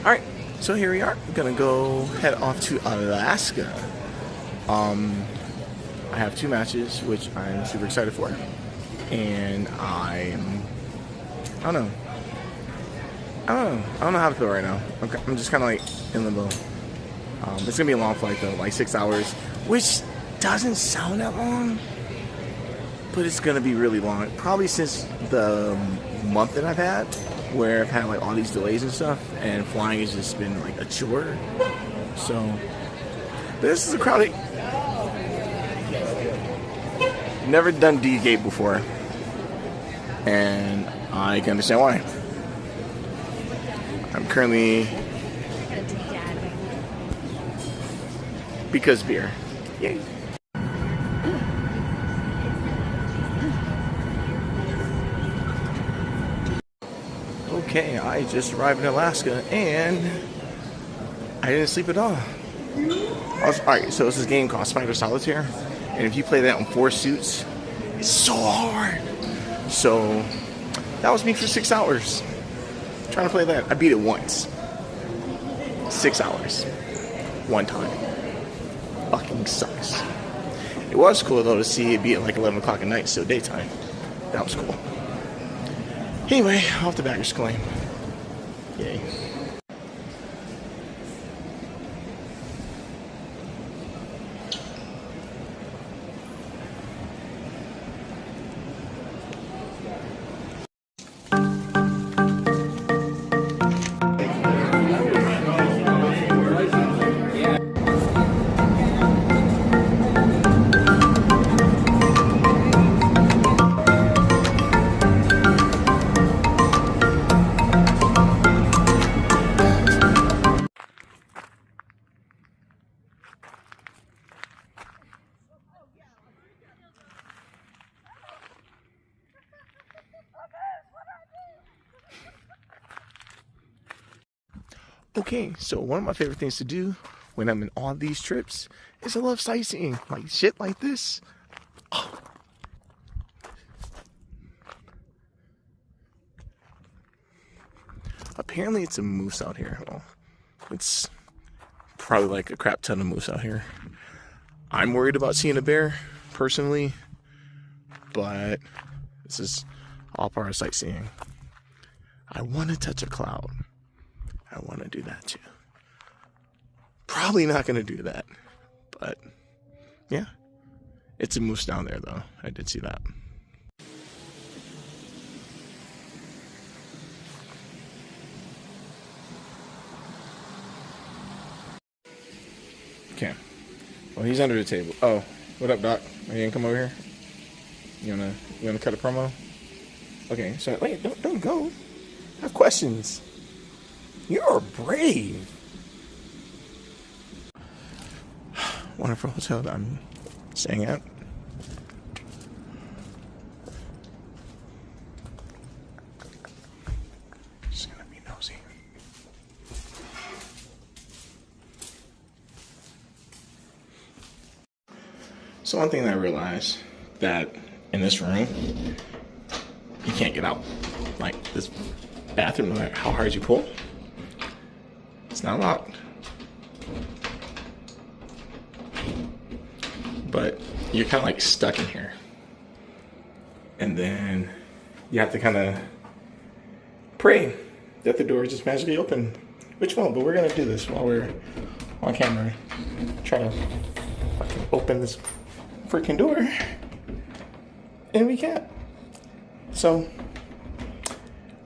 Alright, so here we are. I'm gonna go head off to Alaska. I have 2 matches, which I'm super excited for. And I don't know. I don't know how to feel right now. I'm just kind of like in limbo. It's gonna be a long flight though, like 6 hours, which doesn't sound that long, but it's gonna be really long. Probably since the month that I've had, where I've had like all these delays and stuff, and flying has just been like a chore. So this is a crowded. Never done D-Gate before, and I can understand why. I'm currently because beer. Yay. Okay, I just arrived in Alaska and I didn't sleep at all. Alright, so it's this game called Spider Solitaire, and if you play that on 4 suits, it's so hard. So that was me for 6 hours trying to play that. I beat it once. 6 hours. One time. Fucking sucks. It was cool though to see it be at like 11 o'clock at night, so daytime. That was cool. Anyway, off to Bagger's Claim. Yay. Okay, so one of my favorite things to do when I'm in all these trips is I love sightseeing. Like shit like this. Oh. Apparently it's a moose out here. Well, it's probably like a crap ton of moose out here. I'm worried about seeing a bear, personally, but this is all part of sightseeing. I want to touch a cloud. I want to do that too. Probably not going to do that, but yeah. It's a moose down there though. I did see that. Okay. Well, he's under the table. Oh, what up, Doc? Are you gonna come over here? You wanna cut a promo? Okay, so wait, don't go. I have questions. You're brave. Wonderful hotel that I'm staying at. Just gonna be nosy. So one thing that I realized, that in this room, you can't get out. Like this bathroom, no matter how hard you pull, it's not locked. But you're kind of like stuck in here. And then you have to kind of pray that the door just magically open. Which won't, but we're gonna do this while we're on camera. Try to fucking open this freaking door. And we can't. So,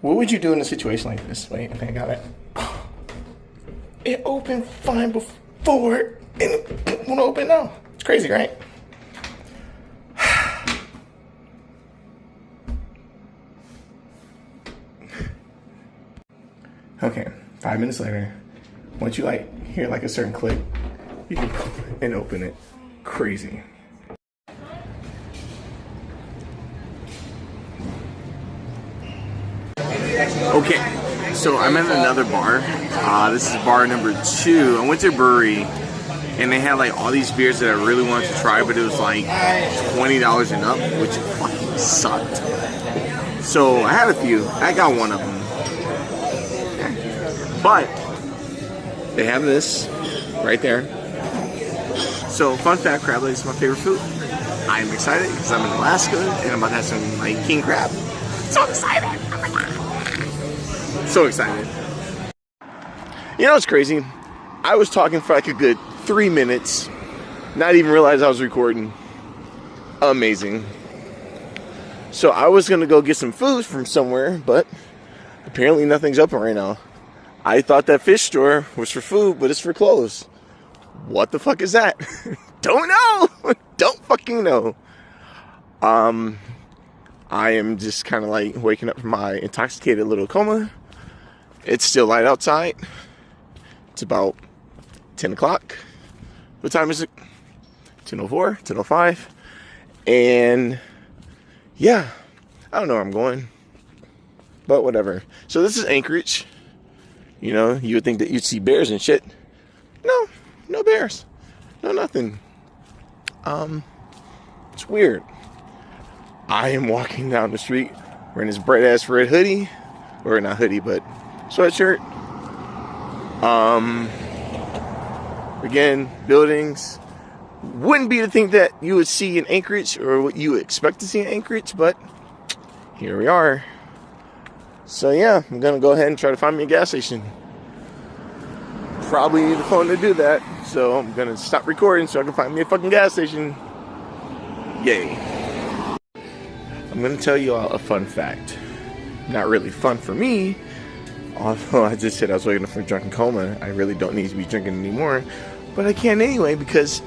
what would you do in a situation like this? Wait, I think I got it. It opened fine before, and it won't open now. It's crazy, right? Okay, 5 minutes later, once you like hear like a certain click, you can and open it. Crazy. Okay, so I'm at another bar. This is bar number 2. I went to a brewery and they had like all these beers that I really wanted to try, but it was like $20 and up, which fucking sucked. So I had a few. I got one of them. But they have this right there. So, fun fact, crab legs is my favorite food. I'm excited because I'm in Alaska and I'm about to have some like king crab. So excited! Oh my god! So excited. You know what's crazy? I was talking for like a good 3 minutes, not even realize I was recording. Amazing. So I was gonna go get some food from somewhere, but apparently nothing's open right now. I thought that fish store was for food, but it's for clothes. What the fuck is that? Don't know. Don't fucking know. I am just kind of like waking up from my intoxicated little coma. It's still light outside. It's about 10 o'clock. What time is it? 10:04, 10:05. And yeah, I don't know where I'm going, but whatever. So this is Anchorage. You know, you would think that you'd see bears and shit. No, no bears. No nothing. It's weird. I am walking down the street wearing this bright ass red hoodie, or not hoodie, but sweatshirt. Again, buildings. Wouldn't be the thing that you would see in Anchorage or what you would expect to see in Anchorage, but here we are. So yeah, I'm gonna go ahead and try to find me a gas station. Probably need a phone to do that, so I'm gonna stop recording so I can find me a fucking gas station. Yay. I'm gonna tell you all a fun fact. Not really fun for me, although I just said I was waking up from a drunken coma. I really don't need to be drinking anymore, but I can anyway because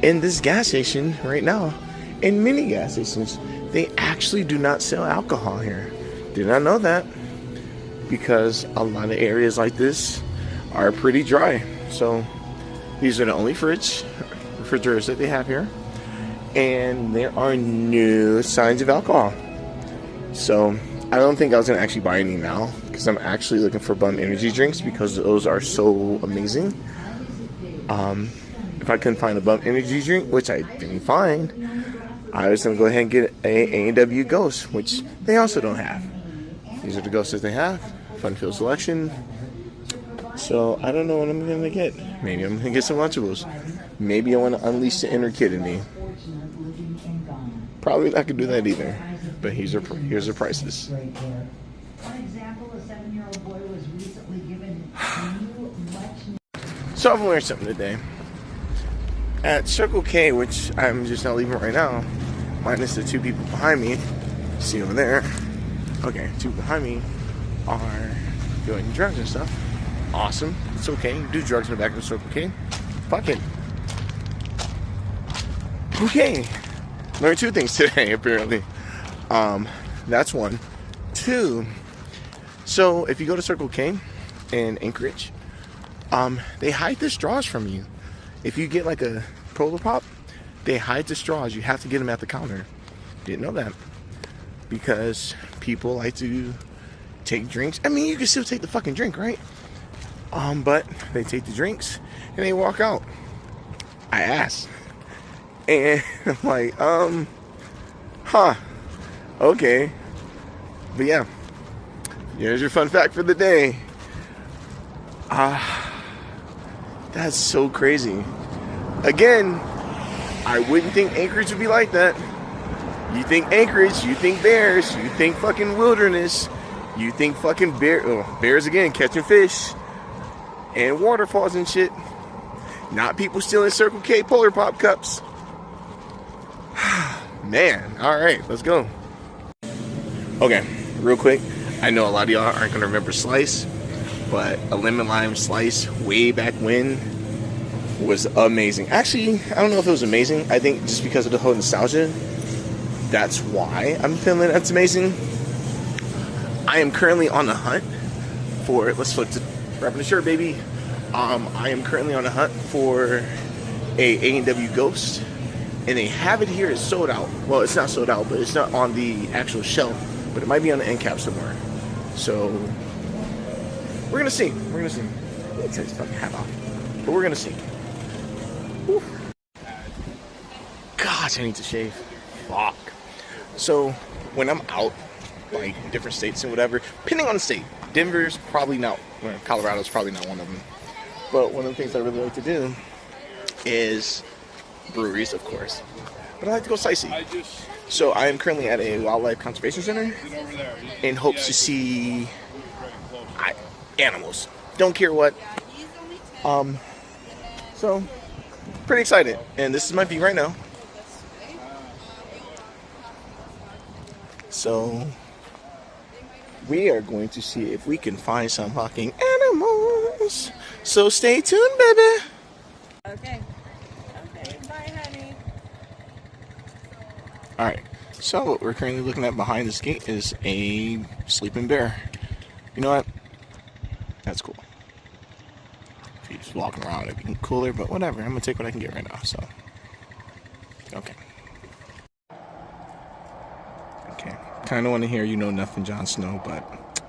in this gas station right now, in many gas stations, they actually do not sell alcohol here. Did not know that, because a lot of areas like this are pretty dry. So these are the only refrigerators that they have here, and there are no signs of alcohol. So I don't think I was gonna actually buy any now, because I'm actually looking for Bum energy drinks because those are so amazing. If I couldn't find a Bum energy drink, which I didn't find, I was gonna go ahead and get a A&W Ghost, which they also don't have. These are the ghosts that they have. Fun Field Selection. So I don't know what I'm gonna get. Maybe I'm gonna get some Lunchables. Maybe I want to unleash the inner kid in me. Probably not gonna do that either. But here's the prices. So I'm wearing something today. At Circle K, which I'm just not leaving right now, minus the two people behind me. See over there. Okay, two behind me are doing drugs and stuff. Awesome. It's okay. You do drugs in the back of the Circle K. Fuck it. Okay. Learned two things today, apparently. That's one. Two. So, if you go to Circle K in Anchorage, they hide the straws from you. If you get like a Polar Pop, they hide the straws. You have to get them at the counter. Didn't know that. Because people like to take drinks. I mean, you can still take the fucking drink, right? But they take the drinks and they walk out. I asked. And I'm like, okay. But yeah. Here's your fun fact for the day. That's so crazy. Again, I wouldn't think Anchorage would be like that. You think Anchorage, you think bears, you think fucking wilderness, you think fucking bears again, catching fish, and waterfalls and shit. Not people stealing Circle K Polar Pop cups. Man, alright, let's go. Okay, real quick. I know a lot of y'all aren't going to remember Slice, but a lemon lime slice way back when was amazing. Actually, I don't know if it was amazing. I think just because of the whole nostalgia, that's why I'm feeling that's amazing. I am currently on the hunt for, let's flip to wrapping the shirt, baby. I am currently on the hunt for a A&W Ghost, and they have it here. It's sold out. Well, it's not sold out, but it's not on the actual shelf, but it might be on the end cap somewhere. So we're gonna see. We're gonna see. It takes fucking hat off, but we're gonna see. Whew. Gosh, I need to shave. Fuck. So when I'm out, like different states and whatever, depending on the state, Denver's probably not. Well, Colorado's probably not one of them. But one of the things I really like to do is breweries, of course. But I like to go sightsee. So I am currently at a wildlife conservation center in hopes to see animals. Don't care what. So pretty excited. And this is my view right now. So we are going to see if we can find some fucking animals. So stay tuned, baby. Okay. Okay. Bye, honey. Alright. So what we're currently looking at behind this gate is a sleeping bear. You know what? That's cool. If he's walking around, it'd be cooler, but whatever. I'm gonna take what I can get right now, so. Okay. Okay. Kinda wanna hear You Know Nothing, Jon Snow, but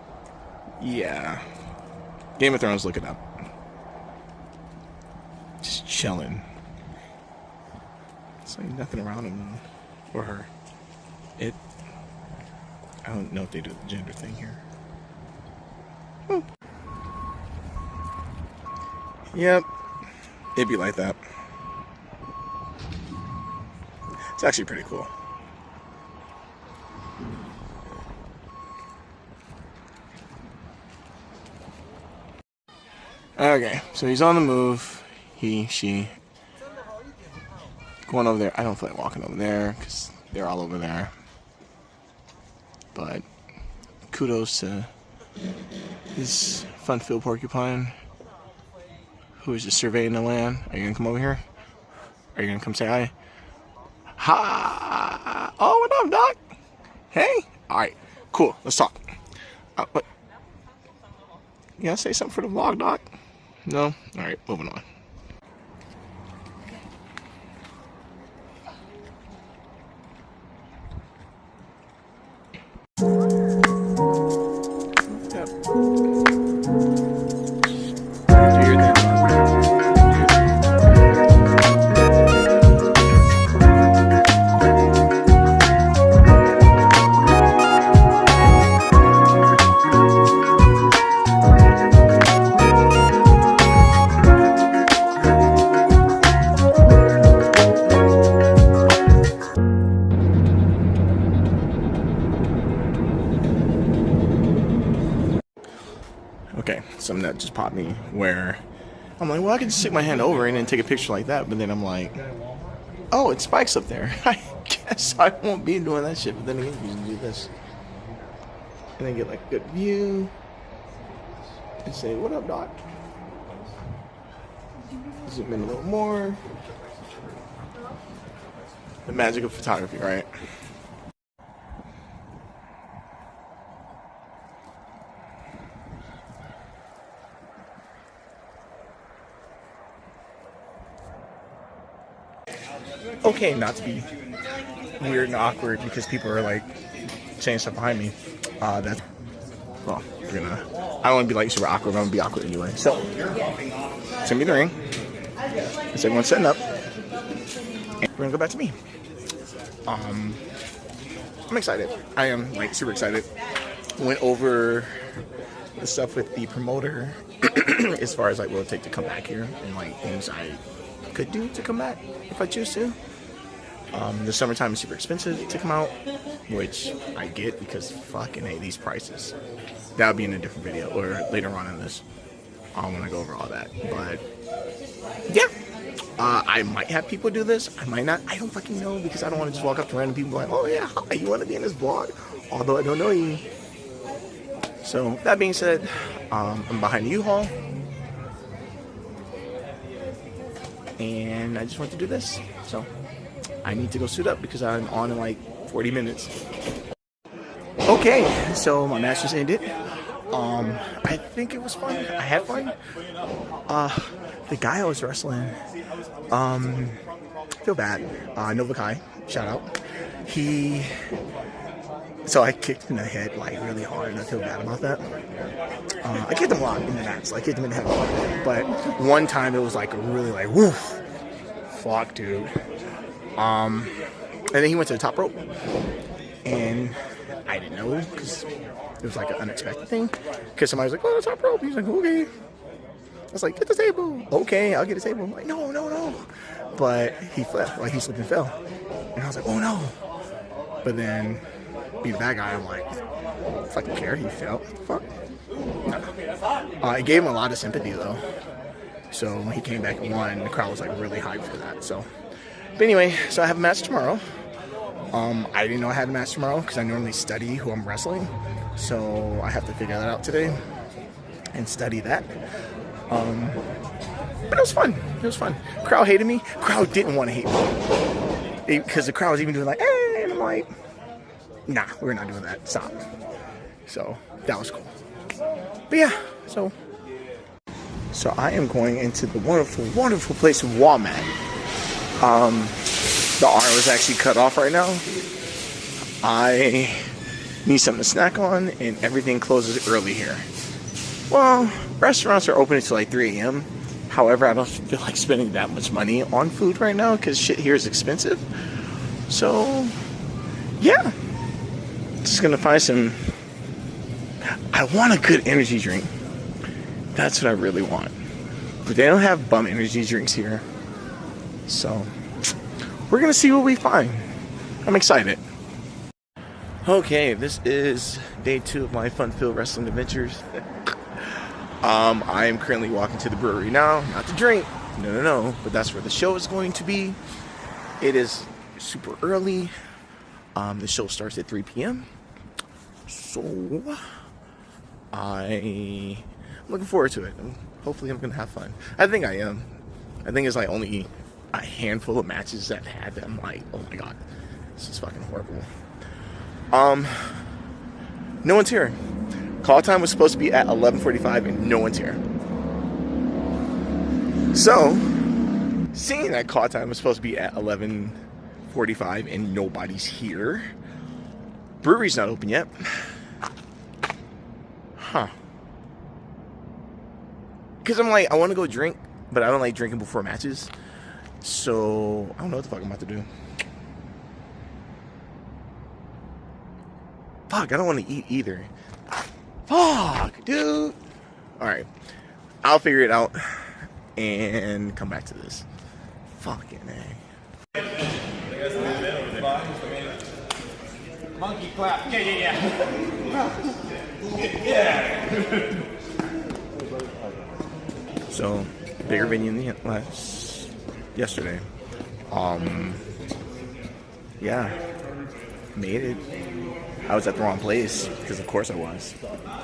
yeah. Game of Thrones, look it up. Just chilling. It's like nothing around him though. Or her. I don't know if they do the gender thing here. Yep. It'd be like that. It's actually pretty cool. Okay, so he's on the move. He, she. Going over there. I don't feel like walking over there because they're all over there. But kudos to this fun-filled porcupine who is just surveying the land. Are you gonna come over here? Are you gonna come say hi? Hi! Oh, what up, Doc? Hey! Alright, cool. Let's talk. What? You gotta say something for the vlog, Doc? No? Alright, moving on. Okay, something that just popped me where I'm like, well, I could just stick my hand over and then take a picture like that, but then I'm like, oh, it spikes up there. I guess I won't be doing that shit, but then again, you can do this. And then get like a good view and say, what up, Doc? Zoom in a little more. The magic of photography, right? Okay, not to be weird and awkward because people are like saying stuff behind me. That's well, I don't want to be like super awkward, but I'm gonna be awkward anyway. So, send me the ring. It's everyone setting up, and we're gonna go back to me. I'm excited. I am like super excited. Went over the stuff with the promoter as far as like what it'll take to come back here and like things I could do to come back if I choose to. The summertime is super expensive to come out, which I get because fucking hey, these prices. That'll be in a different video or later on in this. I want to go over all that, but yeah, I might have people do this. I might not. I don't fucking know because I don't want to just walk up to random people and be like, oh yeah, hi, you want to be in this vlog? Although I don't know you. So that being said, I'm behind the U-Haul. And I just want to do this. So I need to go suit up because I'm on in like 40 minutes. Okay, so my match just ended. I think it was fun. I had fun. The guy I was wrestling, feel bad. Nova Kai, shout out. So I kicked him in the head like really hard, and I feel bad about that. I kicked him a lot in the match, so I kicked him in the head. But one time it was like a really like woof, fuck, dude. And then he went to the top rope, and I didn't know because it was like an unexpected thing. Because somebody was like, "Oh, the top rope." He's like, "Okay." was like, get the table. Okay, I'll get the table. I'm like, no. But he flipped, like he slipped and fell. And I was like, oh no. But then, being that guy, I'm like, fucking care, he fell. Fuck. No. It gave him a lot of sympathy though. So when he came back and won, the crowd was like really hyped for that. So, but anyway, so I have a match tomorrow. I didn't know I had a match tomorrow because I normally study who I'm wrestling. So I have to figure that out today and study that. But it was fun. It was fun. Crowd hated me. Crowd didn't want to hate me because the crowd was even doing like, hey, and I'm like, nah, we're not doing that. Stop. So that was cool. But yeah, so I am going into the wonderful, wonderful place of Walmart. The arm was actually cut off right now. I need something to snack on, and everything closes early here. Well, restaurants are open until like 3 a.m. However, I don't feel like spending that much money on food right now because shit here is expensive. So, yeah. Just gonna find some. I want a good energy drink. That's what I really want. But they don't have bum energy drinks here. So, we're gonna see what we find. I'm excited. Okay, this is day 2 of my fun-filled wrestling adventures. I am currently walking to the brewery now, not to drink, no, but that's where the show is going to be. It is super early. The show starts at 3 p.m. So, I'm looking forward to it. Hopefully I'm going to have fun. I think I am. I think it's like only a handful of matches I've had that I'm like, oh my god, this is fucking horrible. No one's here. Call time was supposed to be at 11:45 and no one's here. So, seeing that call time was supposed to be at 11:45 and nobody's here, brewery's not open yet. Huh. Because I'm like, I want to go drink, but I don't like drinking before matches. So, I don't know what the fuck I'm about to do. Fuck, I don't want to eat either. Fuck, dude. Alright. I'll figure it out and come back to this. Fucking A. Monkey clap. Yeah. So, bigger venue than yesterday. Yeah. Made it. I was at the wrong place because of course I was.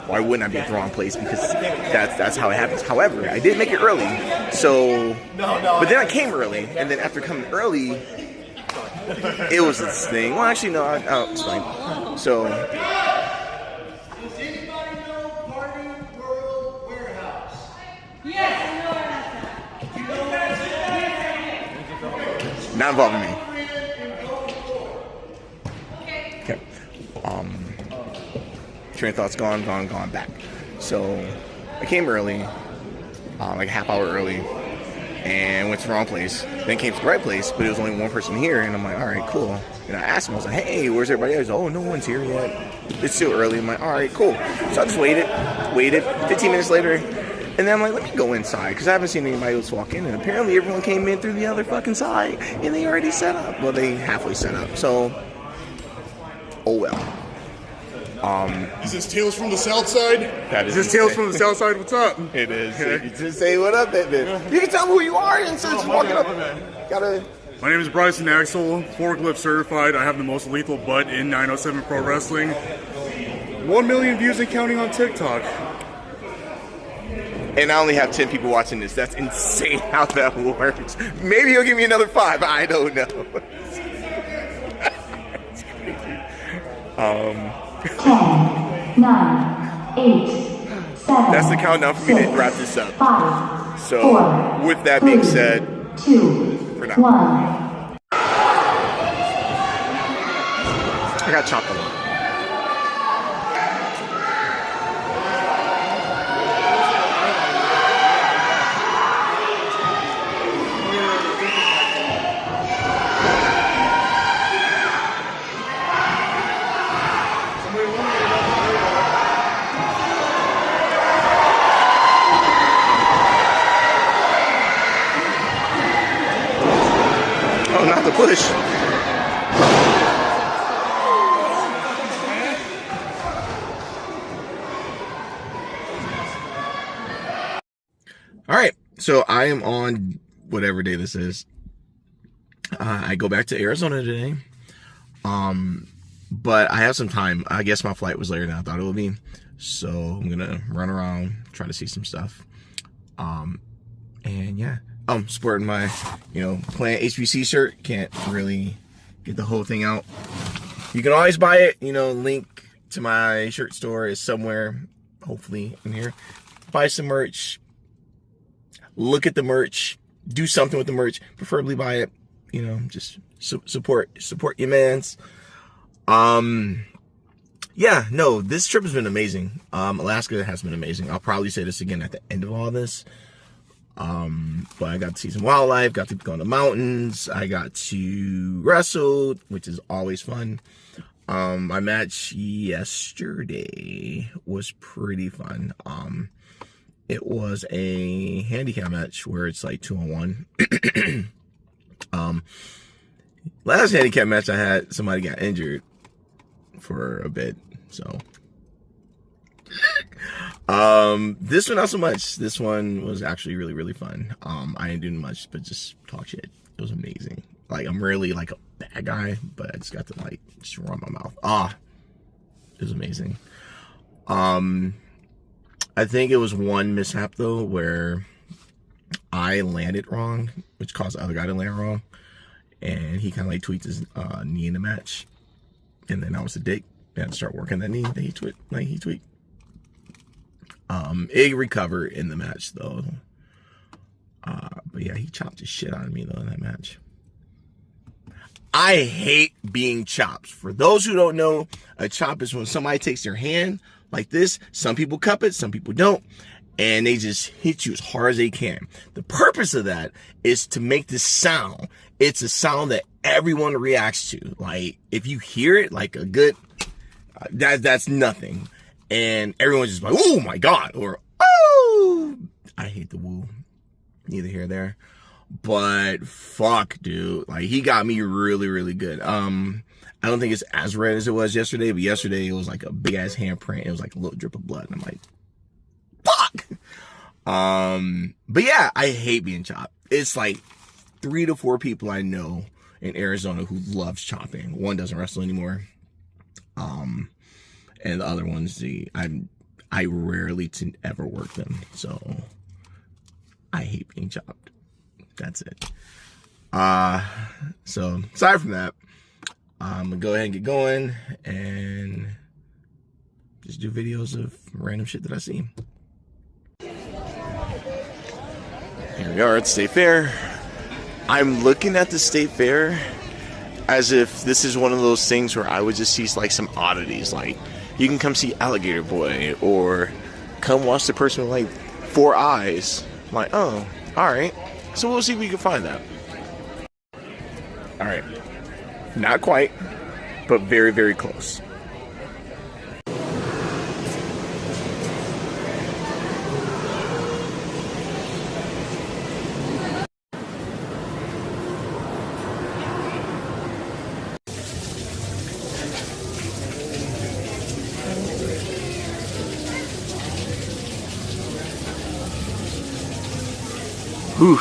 Why wouldn't I be at the wrong place? Because that's how it happens. However, I did make it early, so but then I came early, and then after coming early, it was this thing. Well, actually, no, I'll explain. So, Does anybody know Party World Warehouse? Yes, not involving me. Okay. Train of thought's gone back. So I came early, like a half hour early, and went to the wrong place. Then came to the right place, but it was only one person here, and I'm like, all right, cool. And I asked him, I was like, hey, where's everybody else? Oh, no one's here yet. It's still early. I'm like, all right, cool. So I just waited. 15 minutes later, and then I'm like, let me go inside, because I haven't seen anybody else walk in, and apparently everyone came in through the other fucking side, and they already set up. Well, they halfway set up, so, oh well. Is this Tales from the Southside? That is this Tales from the Southside? What's up? It is. You just say what up, then. You can tell me who you are and since walking up. Gotta. My name is brysonaxl, forklift certified. I have the most lethal butt in 907 Pro Wrestling. 1 million views and counting on TikTok. And I only have 10 people watching this. That's insane how that works. Maybe he'll give me another 5. I don't know. That's crazy. 10, 9, 8, 7. That's the countdown for me to wrap this up. 5, So, 4, with that being said, 2, for now. 1. I got chopped a lot. push. All right, so I am on whatever day this is. I go back to Arizona today. But I have some time. I guess my flight was later than I thought it would be. So I'm gonna run around, try to see some stuff. And yeah, I'm sporting my, Plant HBC shirt. Can't really get the whole thing out. You can always buy it. Link to my shirt store is somewhere, hopefully in here. Buy some merch. Look at the merch. Do something with the merch. Preferably buy it. Just support your mans. Yeah, no, this trip has been amazing. Alaska has been amazing. I'll probably say this again at the end of all this. But I got to see some wildlife, got to go on the mountains. I got to wrestle, which is always fun. My match yesterday was pretty fun. It was a handicap match where it's like 2-on-1. Last handicap match I had, somebody got injured for a bit, so this one not so much. This one was actually really, really fun. I didn't do much but just talk shit. It was amazing. Like, I'm really like a bad guy, but I just got to like just run my mouth. It was amazing. I think it was one mishap though where I landed wrong, which caused the other guy to land wrong, and he kind of like tweaked his knee in the match. And then I was a dick. I had to start working that knee that he tweaked. It recovered in the match though. But yeah, he chopped the shit out of me though in that match. I hate being chopped. For those who don't know, a chop is when somebody takes their hand like this. Some people cup it, some people don't. And they just hit you as hard as they can. The purpose of that is to make this sound. It's a sound that everyone reacts to. Like, if you hear it, like a good, that's nothing. And everyone's just like, oh my God, or, oh, I hate the woo. Neither here nor there. But fuck, dude. Like, he got me really, really good. I don't think it's as red as it was yesterday, but yesterday it was like a big ass handprint. It was like a little drip of blood. And I'm like, fuck. But yeah, I hate being chopped. It's like 3 to 4 people I know in Arizona who loves chopping. One doesn't wrestle anymore. And the other ones, I rarely to ever work them. So I hate being chopped. That's it. So aside from that, I'm gonna go ahead and get going and just do videos of random shit that I see. Here we are at State Fair. I'm looking at the State Fair as if this is one of those things where I would just see like some oddities. Like, you can come see Alligator Boy, or come watch the person with like 4 eyes. I'm like, oh, alright. So we'll see if we can find that. Alright. Not quite, but very, very close. Whew.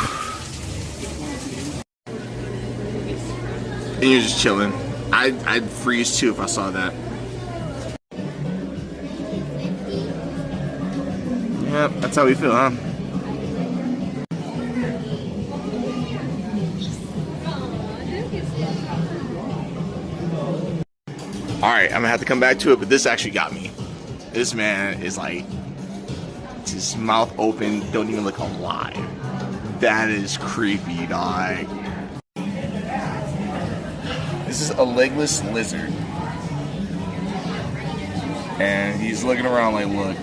And you're just chilling. I'd freeze too if I saw that. Yep, that's how we feel, huh? Alright, I'm gonna have to come back to it, but this actually got me. This man is like, his mouth open, don't even look alive. That is creepy, dog. This is a legless lizard. And he's looking around like, look,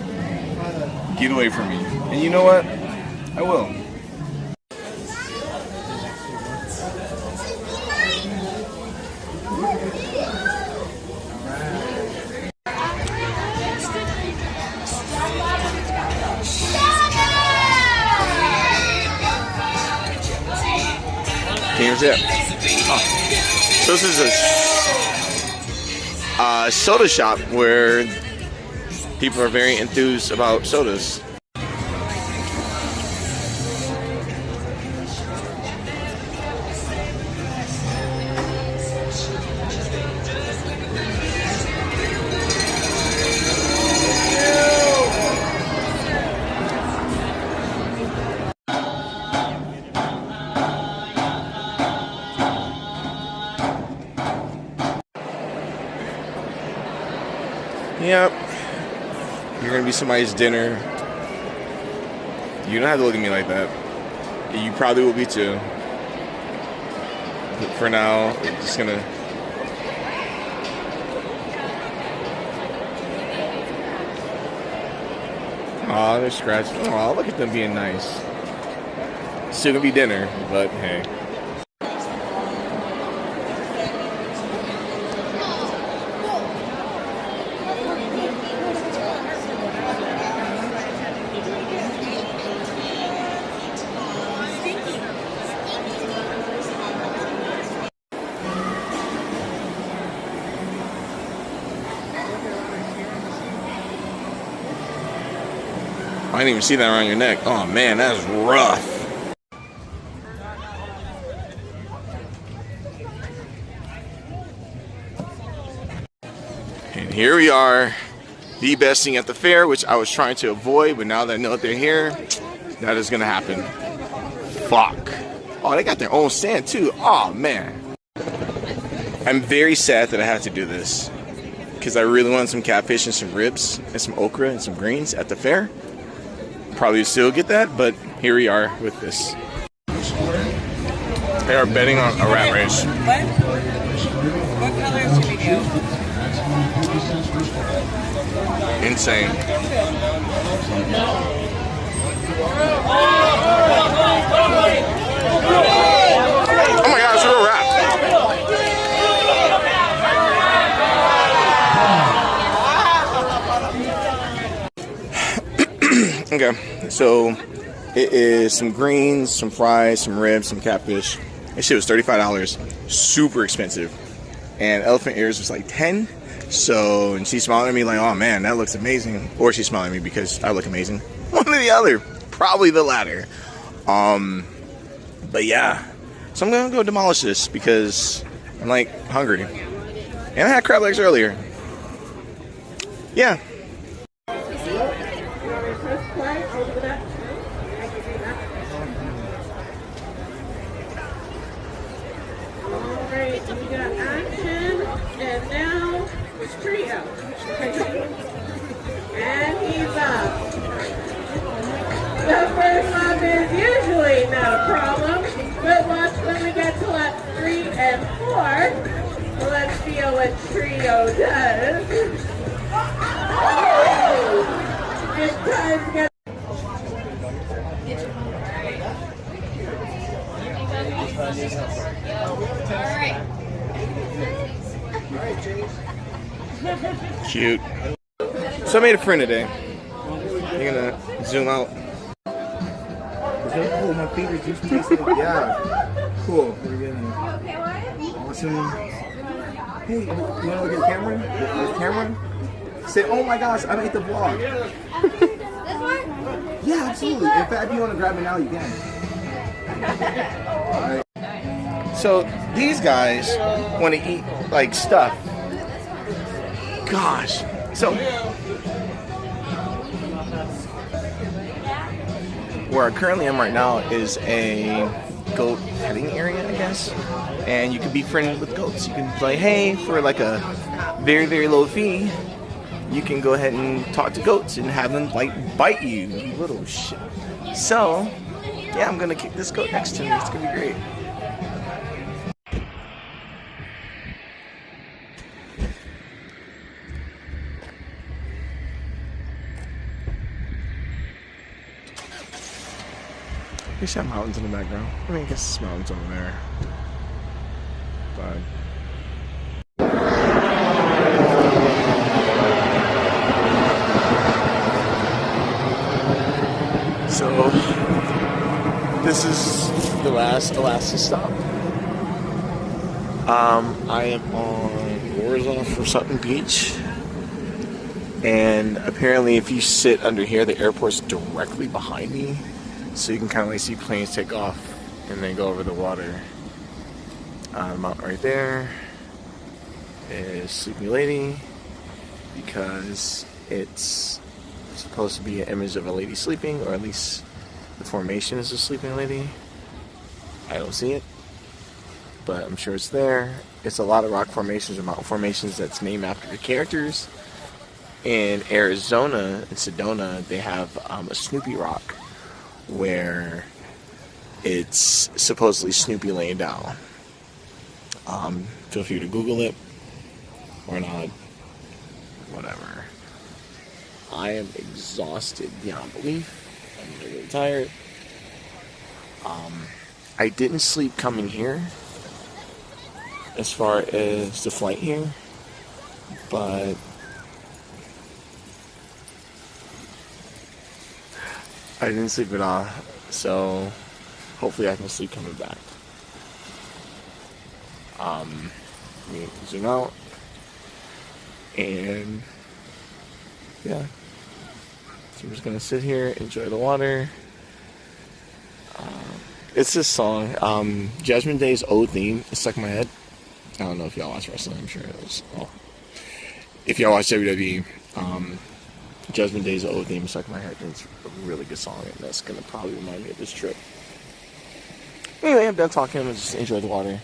get away from me. And you know what? I will. Here's it. So this is a soda shop where people are very enthused about sodas. Yep. You're gonna be somebody's dinner. You don't have to look at me like that. You probably will be too. But for now, I'm just gonna. Aw, they're scratching. Aw, look at them being nice. Still gonna be dinner, but hey. I didn't even see that around your neck. Oh man, that's rough. And here we are, the best thing at the fair, which I was trying to avoid, but now that I know that they're here, that is gonna happen. Fuck. Oh, they got their own stand too. Oh man. I'm very sad that I have to do this, because I really wanted some catfish and some ribs and some okra and some greens at the fair. Probably still get that, but here we are with this. They are betting on a rat race. What colors should we do? Insane. Oh my god, it's a real rat. Okay, so it is some greens, some fries, some ribs, some catfish. This shit was $35. Super expensive. And elephant ears was like 10. So, and she's smiling at me like, oh man, that looks amazing. Or she's smiling at me because I look amazing. One or the other. Probably the latter. But yeah. So I'm gonna go demolish this because I'm like hungry. And I had crab legs earlier. Yeah. We got action, and now it's trio. And he's up. The first lap is usually not a problem, but watch when we get to laps 3 and 4. Let's feel what trio does. It's time to get. Cute. So I made a friend today. You're gonna zoom out. Oh, my fingers just tasted. Yeah. Cool. Awesome. Hey, you wanna look at the camera? The camera? Say, oh my gosh, I made the vlog. Yeah, absolutely. In fact, if you wanna grab it now, you can. Alright. So these guys want to eat like stuff. Gosh. So where I currently am right now is a goat petting area, I guess. And you can be friendly with goats. You can play, hey, for like a very, very low fee, you can go ahead and talk to goats and have them like bite you, you little shit. So yeah, I'm gonna kick this goat next to me. It's gonna be great. You see mountains in the background. I mean, I guess it's mountains over there. But so this is the last Alaska stop. I am on Warsaw or Sutton Beach, and apparently if you sit under here, the airport's directly behind me, so you can kind of like see planes take off and then go over the water. Out right there is Sleeping Lady, because it's supposed to be an image of a lady sleeping, or at least the formation is a sleeping lady. I don't see it, but I'm sure it's there. It's a lot of rock formations or mountain formations that's named after the characters. In Arizona, in Sedona, they have a Snoopy rock where it's supposedly Snoopy laying down. Feel free to Google it or not. Whatever. I am exhausted beyond belief. I'm really tired. I didn't sleep coming here as far as the flight here, but I didn't sleep at all, so hopefully I can sleep coming back. Let me zoom out, and yeah, so I'm just gonna sit here, enjoy the water. It's this song, Judgment Day's old theme. It's stuck in my head. I don't know if y'all watch wrestling. I'm sure it was. Well, if y'all watch WWE, Judgment Day's old theme is stuck in my head. It's a really good song, and that's gonna probably remind me of this trip. Anyway, I'm done talking. I'm just enjoy the water.